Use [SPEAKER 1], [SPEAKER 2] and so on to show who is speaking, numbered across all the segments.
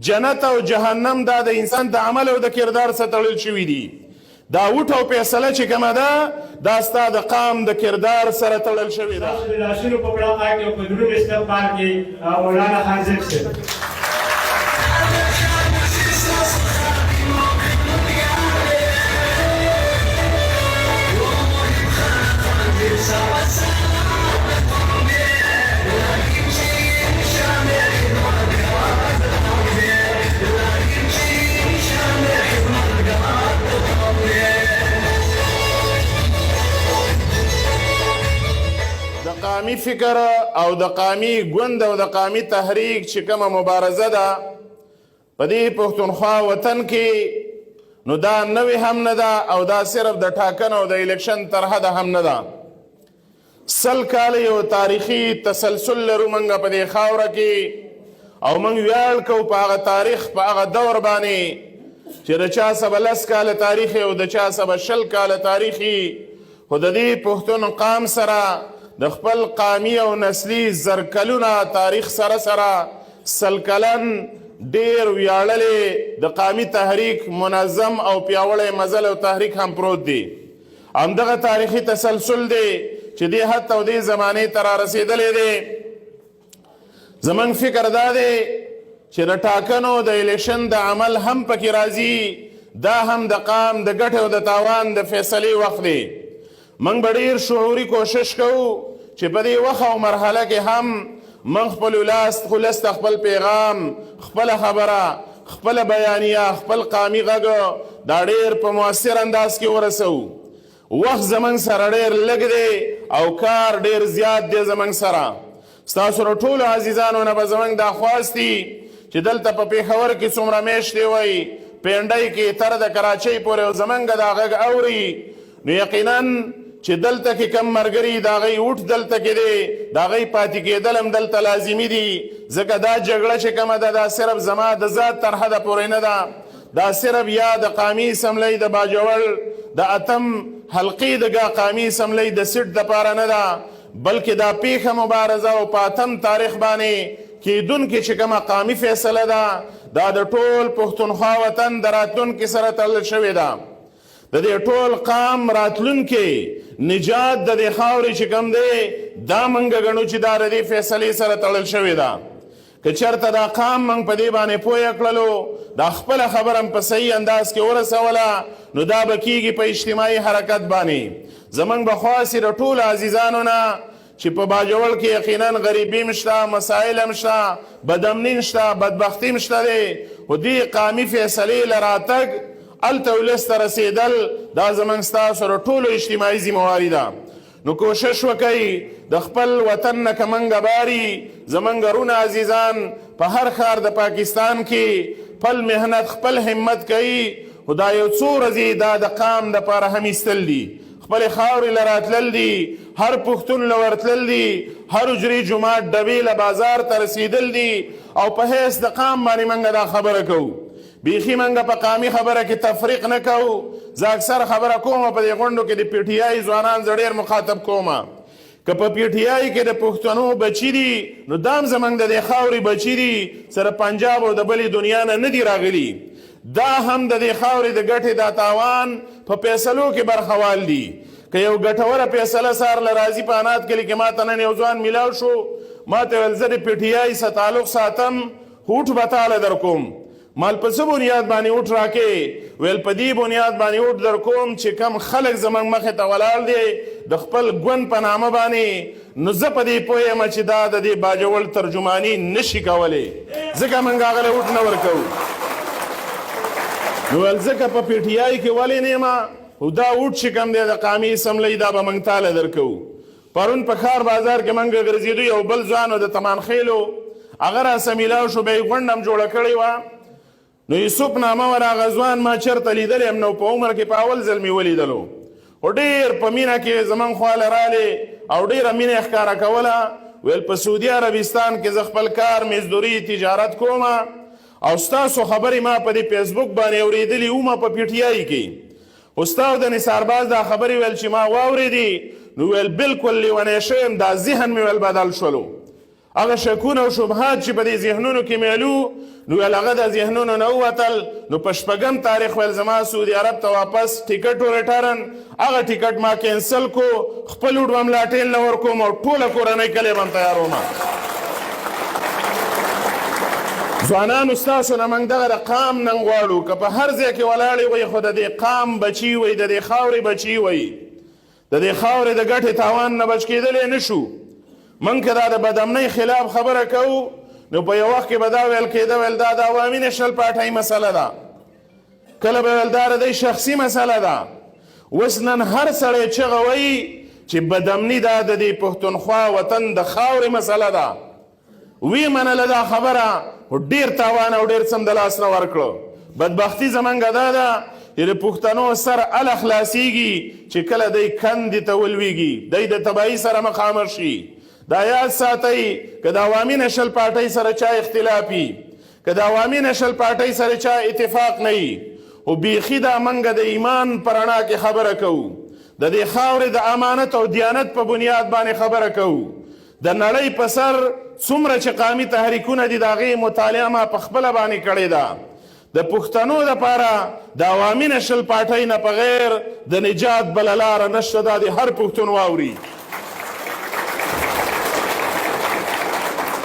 [SPEAKER 1] جنت او جهنم دا د انسان د عمل او د کردار سره تړل شوي دي. دا وټ او فیصله چې کومه ده دا ستا د قام د کردار سره تړل شوې ده.
[SPEAKER 2] د لاسونو په پړاقا کې او په دروند استقبال کې مولانا حاضر صاحب.
[SPEAKER 1] د قامي فکر او د قامي ګوند او د قامي تحریک چې کومه مبارزه ده په دې پښتونخوا وطن کې نو دا نوې هم نه ده او دا صرف د ټاکنو او د الیکشن تر حده هم نه ده. 100 کاله یو تاریخي تسلسل لرو موږ په دې خاوره کې او موږ ویاړ کوو په هغه تاریخ په هغه دور باندې چې د چا سبه 10 کاله تاریخي او د چا سبه 20 کاله تاریخي خو د دې پښتون قام سره د خپل قامي او نسلي زرکلونه تاریخ سره 100 کلن ډیر ویاړلې د قامي تحریک منظم او پیاوړی مزل او تحریک هم پروت دی. همدغه تاریخي تسلسل دی چې دې حد او دې زمانې ته را رسېدلی دی. زموږ فکر دا دی چې د ټاکنو د الیکشن د عمل هم پکې راځي. دا هم د قام د ګټې او د تاوان د فیصلې وخت دی. موږ به ډېر شعوري کوشش کوو چې په دې وخت او مرحله کې هم موږ خپل ولس ته خپل پیغام، خپله خبره، خپله بیانیه، خپل قامي غږ دا ډېر په مؤثر انداز کې ورسوو. وخت زموږ سره ډېر لږ دی او کار ډېر زیات دی زموږ سره. ستاسو د ټولو عزیزانو نه به زموږ دا خواست دي چې دلته په پېښور کې څومره میاشتې وایي پینډۍ کې تر د کراچۍ پورې او زموږ دا غږ اوري نو یقینا چې دلته کې کم مرګري د هغوی اوټ دلته کې دی د هغوی پاتې کېدل هم دلته لازمي دي. ځکه دا جګړه چې کومه ده دا صرف زما د ذات تر حده پورې نه ده. دا صرف یا د قامي اسمبلۍ د باجوړ د اتم حلقې د قامي اسمبلۍ د سیټ دپاره نه ده بلکې دا پیښه مبارزه او په اتم تاریخ باندې کېدونکې چې کومه قامي فیصله ده دا د ټول پښتونخوا وطن د راتلونکي سره تړل شوې ده. د دې ټول قام راتلونکي نجات د دې خاورې چې کوم دی دا موږ ګڼو چې دا د دې فیصلې سره تړل شوې ده. که چېرته دا قام موږ په دې باندې پوه کړلو دا خپله خبره هم په صحیح انداز کې ورسوله نو دا به کېږي په اجتماعي حرکت باندې. زموږ به خواست د ټولو عزیزانو نه چې په باجوړ کې یقینا غریبي هم شته، مسایل هم شته، بدامني هم شته، بدبختي هم شته دی خو دې قامي فیصلې له راتګ هلته ولس ته رسېدل دا زموږ ستاسو د ټولو اجتماعي ذمهواري ده. نو کوشش وکئ د خپل وطن نه که موږ باري زموږ رونه عزیزان په هر ښار د پاکستان کې خپل محنت خپل همت کوي خو دا یو څو ورځې دا د قام دپاره هم ایستل دي. خپلې خاورې له راتلل دي، هر پښتون له ورتلل دي، هر اجري جومات ډبې له بازار ته رسېدل دي او په حیث د قام باندې موږ دا خبره کوو. بیخي موږ په قامي خبره کې تفریق نه کوو. زه اکثر خبره کوم په دې غونډو کې د پی ټي آی ځوانان زه ډېر مخاطب کوم. که په پی ټي آی کې د پښتنو بچي دي نو دا هم زموږ د دې خاورې بچي دي سره پنجاب او د بلې دنیا نه دي راغلي. دا هم د دې خاورې د ګټې دا تاوان په فیصلو کې برخوال دي. که یو ګټوره فیصله سهار له راځي په انات کلي کې ما ته نن یو ځوان میلاو شو ما ته ویل زه د پی ټي آی سره تعلق ساتم هوټ به تاله در کوم. مال په څه بنیاد باندې اوټ راکې ویل په دې بنیاد باندې اوټ در کوم چې کم خلک زموږ مخې ته ولاړ دی د خپل ګوند په نامه باندې نو زه په دې پوه یم چې دا د دې باجوړ ترجماني نشي کولی ځکه موږ هغه له اوټ نه ورکوو. نو ویل ځکه په پی ټي آی کې ولې نه یم خو دا اوټ چې کوم دی د قامي اسمبلۍ دا به موږ تاله درکوو. پرون په ښار بازار کې موږ ګرځېدو یو بل ځوان و د تمانخیلو هغه راسه میلاو شو بیا یې غونډه هم جوړه کړې وه. نو یوسف نامه ور هغه ځوان ما چېرته لیدلی یم نو په عمر کې په اول ځل مې ولیدلو خو ډېر په مینه کې زموږ خواله رالې او ډېره مینه یې ښکاره کوله. ویل په سعودي عربستان کې زه خپل کار مزدوري تجارت کوم او ستاسو خبرې ما په دې فیسبوک باندې اورېدلي ومه په پی ټي آی کې خو ستا د نثارباز دا خبرې ویل چې ما واورېدې نو ویل بلکل لیونی شوی یم دا ذهن مې ویل بدل شولو. هغه شکونه او شبهات چې په دې ذهنونو کې میلو نو ویل هغه د ذهنونو نه ووتل. نو په 8 تاریخ ویل زما سعودي عرب ته واپس ټیکټ و ریټرن هغه ټیکټ ما کینسل کو، خپل وډ هم لاټین نه ورکوم او ټوله کورنۍ کلی به هم تیاروم. ځوانانو ستاسو نه موږ دغه د قام نن غواړو که په هر ځای کې ولاړې وئ خو د دې قام بچي وئ، د دې خاورې بچي وئ، د دې خاورې د ګټې تاوان نه بچ کېدلی نه شو. موږ که دا د بدامنۍ خلاف خبره کوو نو په یو وخت کې به دا ویل کېده ویل دا د عوامي نیشنل پارټۍ مسله ده، کله به ویل دا د دوی شخصي مسله ده. اوس نن هر سړی چغه وایي چې بدامني دا د دې پښتونخوا وطن د خاورې مسله ده. وی منله دا خبره خو ډېر تاوان او ډېر څه هم د لاس نه ورکړو. بدبختي زموږ دا ده چې د پښتنو سر اله خلاصیږي چې کله دی کندې ته ولویږي، دی د تباهي سره مخامخ شي. دا یاد ساتئ که د عوامي نیشنل پارټۍ سره چا اختلاف وي، که د عوامي نیشنل پارټۍ سره چا اتفاق نه وي، خو بیخي دا موږ د ایمان په رڼا کې خبره کوو، د دې خاورې د امانت او دیانت په بنیاد باندې خبره کوو. د نړۍ په سر څومره چې قامي تحریکونه دي د هغې مطالعه ما په خپله باندې کړې ده. د پښتنو دپاره د عوامي نیشنل پارټۍ نه په غیر د نجات بله لاره نشته، دا د هر پښتون واوري.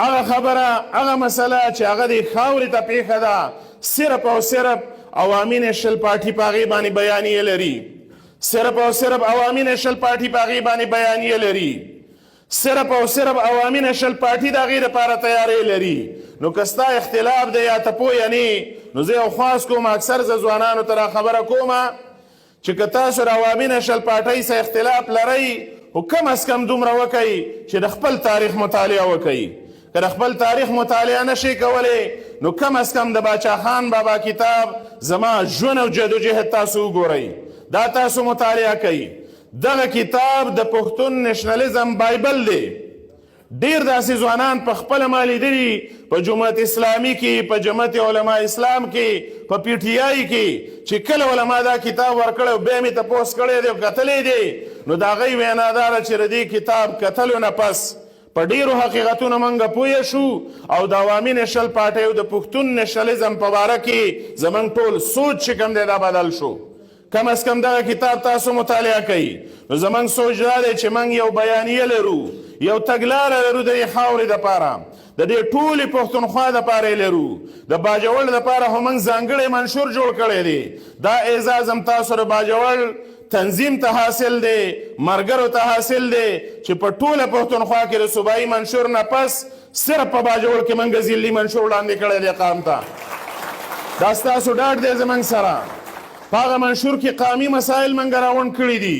[SPEAKER 1] هغه خبره هغه مسله چې هغه د خاورې ته پیښه ده صرف او صرف عوامي نیشنل پارټي په هغې باندې بیانیې لري، صرف او صرف عوامي نیشنل پارټي په هغې باندې بیانیې لري، صرف او صرف عوامي نیشنل پارټي د هغې دپاره تیارې لري. نو که ستا اختلاف دی یا ته پویه نه نو زه یو خواست کوم اکثر زه ځوانانو ته را خبره کومه چې که تاسو د عوامي نیشنل پارټۍ سره اختلاف لرئ خو کم از کم دومره وکئ چې د خپل تاریخ مطالعه وکئ. که د خپل تاریخ مطالعه نشئ کولی نو کم از کم د باچا خان بابا کتاب زما ژوند او جدوجهد تاسو وګورئ، دا تاسو مطالعه کوئ. دغه کتاب د پښتون نیشنلزم بایبل دی. ډیر داسې ځوانان په خپله ما لیدلي په جماعت اسلامي کې، په جماعت علما اسلام کې، په پی ټي آی کې چې کله علما دا کتاب ورکړی او بیا مې تپوس کړی دی او کتلی دی نو د هغوی وینا دا ده چې د دې کتاب کتلو نه پس په ډیرو حقیقتونو موږ پوه شو او د عوامي نیشنل پارټۍ او د پښتون نیشنلزم په باره کې زموږ ټول سوچ چې کوم دی دا بدل شو. کم از کم دغه کتاب تاسو مطالعه کوئ نو زموږ سوچ دا دی چې موږ یو بیانیه لرو، یو تګلاره لرو د دې خاورې دپاره، د دې ټولې پښتونخوا دپاره یې لرو. د باجوړ دپاره خو موږ ځانګړی منشور جوړ کړی دی. دا اعزاز هم تاسو د باجوړ تنظیم ته حاصل دی، مرګرو ته حاصل دی چې په ټوله پښتونخوا کې د صوبایي منشور نه پس صرف په باجوړ کې موږ ضلعي منشور وړاندې کړی دی قام ته. دا ستاسو ډاډ دی زموږ سره. په هغه منشور کې قامي مسایل موږ راغونډ کړي دي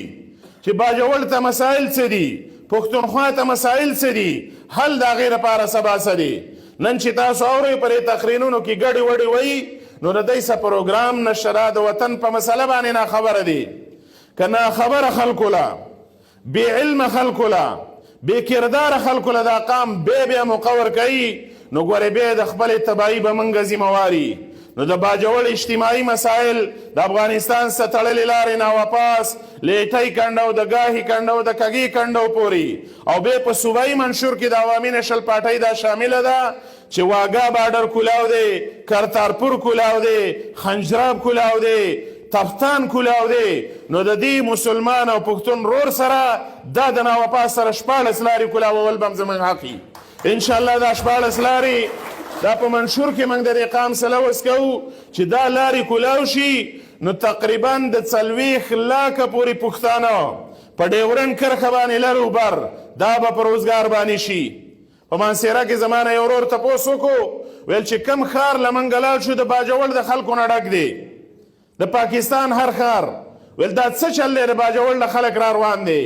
[SPEAKER 1] چې باجوړ ته مسایل څه دي، پښتونخوا ته مسایل څه دي، حل د هغې دپاره سبا څه دی. نن چې تاسو اورئ په دې تقرینونو کې ګډې وډې وایي نو د دوی څه پروګرام نشته، دا د وطن په مسله باندې ناخبره دي. که ناخبره خلکو له، بې علمه خلکو له، بې کرداره خلکو له دا قام بیا مقور کوي نو ګورې بیا د خپلې تباهي به موږ ذمهواري. نو د باجوړ اجتماعي مسایل د افغانستان څخه تړلې لارې ناواپاس لیټۍ کنډو د ګاهي کنډو د کږې کنډو پورې او بیا په صوبایي منشور کې د عوامي نیشنل پارټۍ دا شامله ده چې واګا بارډر کولاو دی، کرتارپور کولاو دی، خنجراب کولاو دی، تفتان کولاو دی. نو د دې مسلمان او پښتون رور سره دا د ناواپاس سره 14 لارې کولاوول به هم زموږ حق وي. انشاءالله دا 14 لارې دا په منشور کې موږ د دې قام سره لوس کوو چې دا لارې کولاو شي نو تقریبا د 40 لاکه پورې پښتانه په ډیورنډ کرښه باندې لر بر دا به په روزګار باندې شي. په مانسیره کې زما نه یو ورور تپوس وکړو ویل چې کم ښار له موږ لاړ شو د باجوړ د خلکو نه ډک دی، د پاکستان هر ښار. ویل دا څه چل دی د باجوړ له خلک را روان دی.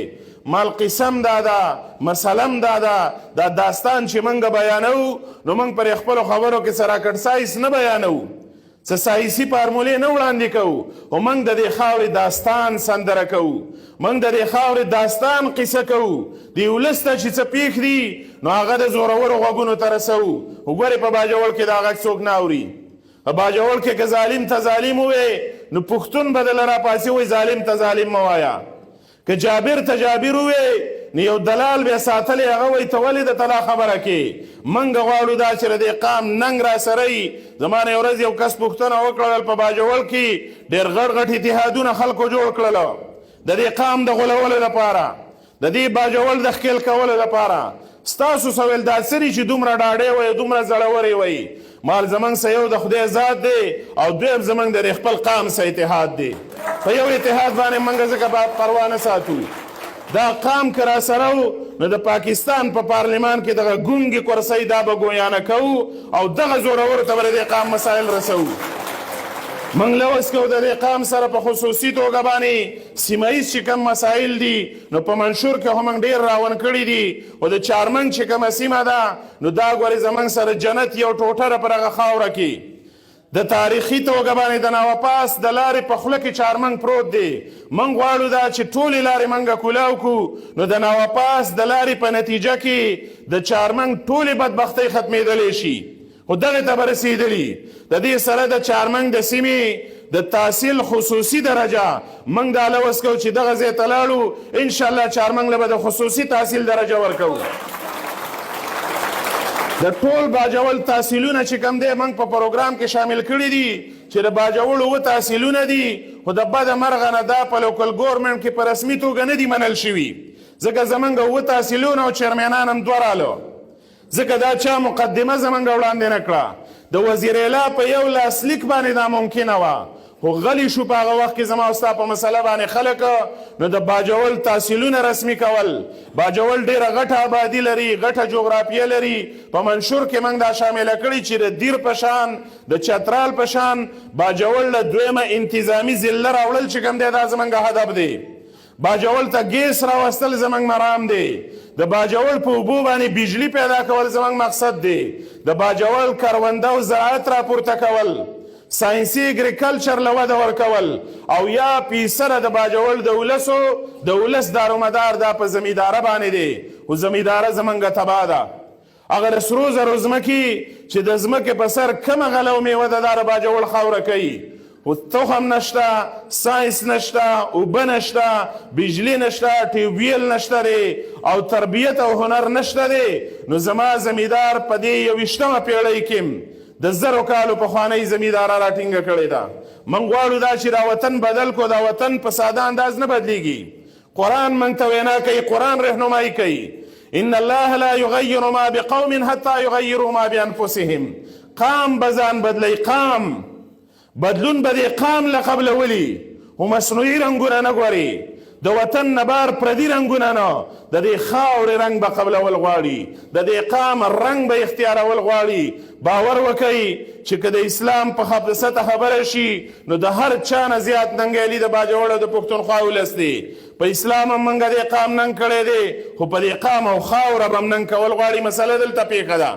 [SPEAKER 1] مال قسم دا ده، مسلم دا ده، دا داستان چې موږ بیانو نو موږ پر خپلو خبرو کې سراکټ سایز نه بیانو، څه سایسي فارمولې نه وړاندې کوو، خو موږ د دې خاورې داستان سندره کوو، موږ د دې خاورې داستان قصه کوو. دې ولس ته چې څه پیښ دي نو هغه د زورورو غوږونو ته رسوو. وګورئ په باجوړ کې دا غږ څوک نه اوري. په باجوړ کې که ظالم ته ظالم ووایې نو پښتون به دله راپاسې وایي ظالم ته ظالم مه وایه. که جابر ته جابر ووایې نو یو دلال بیا ساتلی هغه وایي ته ولې د طلاق خبره کې موږ غواړو دا چې د دې قام ننګ را سره وي. زما نه یو ورځ یو کس پوښتنه وکړل په باجوړ کې ډېر غټ غټ اتحادونه خلکو جوړ کړل د دې قام د غولولو لپاره د دې باجوړ د ښکیل کولو لپاره. ستاسو سویل دا سری چې دومره ډاډې وایي دومره زړورې وایي مال زمونږ سه یو د خدای ذات دی او دویم زمونږ د خپل قام سه اتحاد دی. په یو اتحاد باندې موږ ځکه پروا نه ساتو. دا قام که را سره و نو د پاکستان په پارلمان کې دغه ګونګې کرسۍ دا به ګویانه کوو او دغه زورورو ته به د قام مسایل رسوو. موږ لوس کوو د دې قام سره په خصوصي توګه باندې سیمه ییز چې کوم مسایل دي نو په منشور کې هم موږ ډېر راون کړي دي او د چارمنګ چې کومه سیمه ده نو دا ګورې زموږ سره جنت یو ټوټه ده پر هغه خاوره کې. د تاریخي توګه باندې د ناوپاس د لارې په خوله کې چارمنګ پروت دی. موږ غواړو دا چې ټولې لارې موږ کولاو کړو نو د ناوپاس د لارې په نتیجه کې د چارمنګ ټولې بدبختۍ ختمېدلی شي. خو دغې ته به رسېدلي. د دې سره د چارمنګ د سیمې د تحصیل خصوصي درجه موږ دا لوس کوو چې دغه ځای ته لاړو انشاءالله چارمنګ له به د خصوصي تحصیل درجه ورکوو. د ټول باجوړ تحصیلونه چې کوم دی موږ په پروګرام کې شامل کړي دي چې د باجوړ اووه تحصیلونه دي خو د بده مرغه نه دا په لوکل ګورنمنټ کې په رسمي توګه نه دي منل شوي ځکه زموږ اووه تحصیلونه او چیرمنان هم دوه رالو ځکه دا چا مقدمه زموږ وړاندې نه کړه. د وزیر اعلی په یو لاسلیک باندې دا ممکنه وه خو غلی شو په هغه وخت کې زما او ستا په مسله باندې خلک نو د باجوړ تحصیلونه رسمي کول. باجوړ ډېره غټه آبادي لري غټه جغرافیه لري. په منشور کې موږ دا شامله کړي چې د دیر په شان د چترال په شان باجوړ له دویمه انتظامي ضلع راوړل چې کوم دی دا زموږ هدف دی. باجوړ ته ګیس راوستل زموږ مرام دی. د باجوړ په اوبو باندې بجلی پیدا کول زموږ مقصد دی. د باجوړ کرونده او زراعت راپورته کول ساینسي اګریکلچر له وده ورکول او یا پیسره د باجوړ د ولس دارومدار دا په زمینداره باندې دی خو زمینداره زموږ تباه ده. هغه د سرو زرو ځمکې چې د ځمکې په سر کومه غله او میوه ده دا د باجوړ خاوره کوي خو تخم نشته ساینس نشته اوبه نشته بجلی نشته ټیوبویل نشته دی او تربیت او هنر نشته دی. نو زما زمیندار په دې 21مه پیړۍ کې د زرو کالو پخوانۍ زمینداره راټینګه کړې ده. موږ غواړو دا چې دا وطن بدل کو دا وطن په ساده انداز نه بدلیږي. قرآن موږ ته وینا کوي قرآن رهنمایي کوي ان الله لا یغیر ما بقوم حتی یغیروا ما بانفسهم. قام به ځان بدلی قام بدلون به دې قام له قبله ولي خو مصنوعي رنګونه نه ګوري. د وطن نبار پردي رنګونه نه د دې خاورې رنګ به قبلول غواړي د دې قام رنګ به اختیارول غواړي. باور وکئ چې که د اسلام په سطح خبره شي نو د هر چا نه زیات ننګیالي د باجوړ او د پښتونخوا ولس دی. په اسلام هم موږ دې قام ننګ کړی دی خو په دې قام او خاوره به هم ننګ کول غواړي. مسله دلته پیښه ده.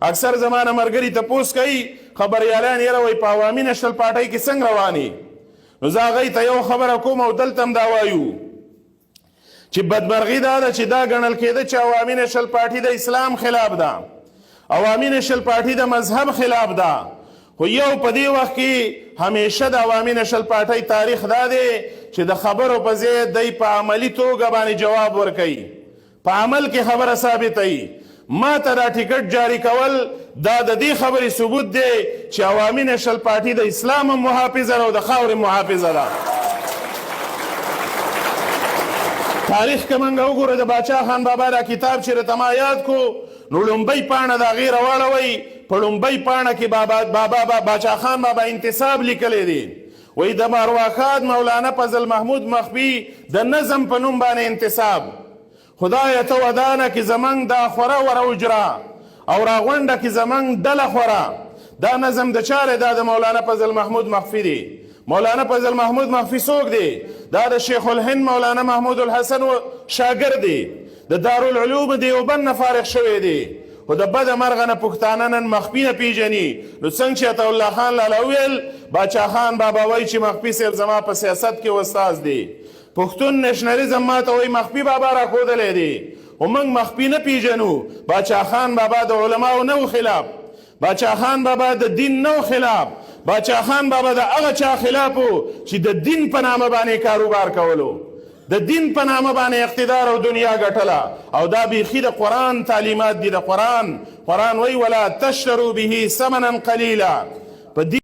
[SPEAKER 1] اکثر زمانه مرګري تپوس کوي خبریالان یې وایي په عوامي نشل پارټۍ کې څنګه رواني. نو زه هغوی ته یو خبره کوم او دلته هم دا وایو چې بدمرغي دا ده چې دا ګڼل کېده چې عوامي نشل پارټي د اسلام خلاف ده عوامي نشل پارټي د مذهب خلاف ده. خو یو په دې وخت کې همیشه د عوامي نشل پارټۍ تاریخ دا دی چې د خبرو په ځای دی په عملي توګه باندې جواب ورکوي په عمل کې خبره ثابتوي. ما ته دا ټیکټ جاری کول دا د دې خبرې ثبوت دی چې عوامي نشل پارټي د اسلام هم محافظه ده او د خاورې محافظه ده. تاریخ که موږ وګورو د باچا خان بابا دا کتاب چې راته ما یاد کو نو لومبۍ پاڼه د هغې راواړوئ په لومبۍ پاڼه کې باچا خان بابا انتصاب لیکلی دی. وایي د مارواخاد مولانا فضل محمود مخفي د نظم په نوم باندې انتصاب. خدایه ته ودانه کې زمونږ دا خوره وره اجرا او راغونډه کې زمونږ ډله خوره. دا نظم د چا دی؟ دا د مولانا فضل محمود مخفي دی. مولانا فضل محمود مخفي څوک دی؟ دا د شیخ الهند مولانا محمود الحسن شاګرد دی. د دارالعلوم دیوبند نه فارغ شوی دی. خو د بده مرغه نه پښتانه نن مخفي نه پیژني. نو څنګه چې عطاالله خان لالا وویل باچا خان بابا وایي چې مخفي صاحب زما په سیاست کې استاذ دی. پښتون نشنلیزم ما ته وایي مخفي بابا راښودلی دی خو موږ مخفي نه پیژنو. باچا خان بابا د علماو نه و خلاف. باچا خان بابا د دین نه و خلاف. باچا خان بابا د هغه چا خلاف و چې د دین په نامه باندې کاروبار کولو. د دین په نامه باندې اقتدار او دنیا ګټله او دا بیخي د قرآن تعلیمات دي د قرآن وی ولا تشترو به ثمنا قلیلا په